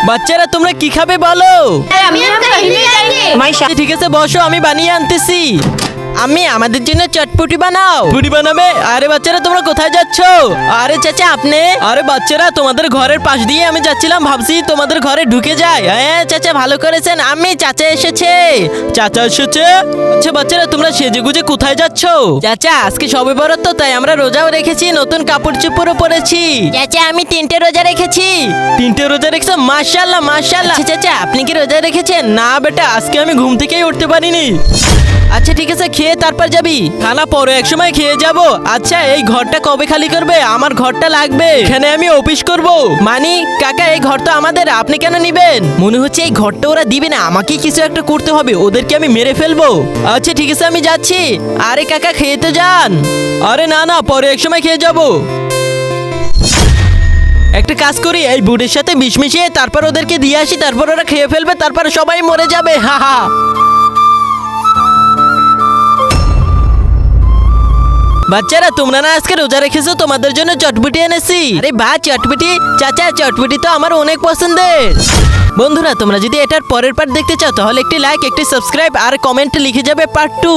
বাচ্চারা তোমরা কি খাবে বলো? মাইশা ঠিক আছে বসো, আমি বানিয়ে আনতেছি। আমি আমাদের জন্য চটপটি বানাও। পুরি বানাবে? আরে বাচ্চারা তোমরা কোথায় যাচ্ছ? আরে চাচা আপনি? আরে বাচ্চারা তোমাদের ঘরের পাশ দিয়ে আমি যাচ্ছিলাম, ভাবছি তোমাদের ঘরে ঢুকে যাই। হ্যাঁ চাচা ভালো করেছেন, আমি চাচা এসেছে। চাচা এসেছে? আচ্ছা বাচ্চারা তোমরা সেজেগুজে কোথায় যাচ্ছ? চাচা আজকে সবে বরাত তো, তাই আমরা রোজাও রেখেছি, নতুন কাপড় চোপড়ও পরেছি। চাচা আমি 3টে রোজা রেখেছি। 3টে রোজা রেখেছো? মাশাআল্লাহ মাশাআল্লাহ। আচ্ছা চাচা আপনি কি রোজা রেখেছেন? না বেটা, আজকে আমি ঘুম থেকেই উঠতে পারিনি। আচ্ছা ঠিক আছে, খেয়ে তারপর যাবি? খানা পরে এক সময় খেয়ে যাব। আচ্ছা এই ঘরটা কবে খালি করবে? আমার ঘরটা লাগবে, এখানে আমি অফিস করব। মানি কাকা এই ঘর তো আমাদের, আপনি কেন নিবেন? মনে হচ্ছে এই ঘরটা ওরা দিবে না, আমাকে কিছু একটা করতে হবে, ওদেরকে আমি মেরে ফেলবো। আচ্ছা ঠিক আছে আমি যাচ্ছি। আরে কাকা খেয়ে তো যান। আরে না না, পরে এক সময় খেয়ে যাব। একটা কাজ করি, এই বুড়ির সাথে বিষ মিশিয়ে তারপর ওদেরকে দিয়ে আসি, তারপর ওরা খেয়ে ফেলবে, তারপর সবাই মরে যাবে। হা হা। বাচ্চারা তোমরা না আজকে রোজা রেখেছো, তোমাদের জন্য চটপটি এনেছি। আরে বাহ চটপটি! চাচা চটপটি তো আমার অনেক পছন্দের। বন্ধুরা তোমরা যদি এটার পরের পার্ট দেখতে চাও তাহলে একটি লাইক, একটি সাবস্ক্রাইব আর কমেন্টে লিখে যাবে পার্ট 2।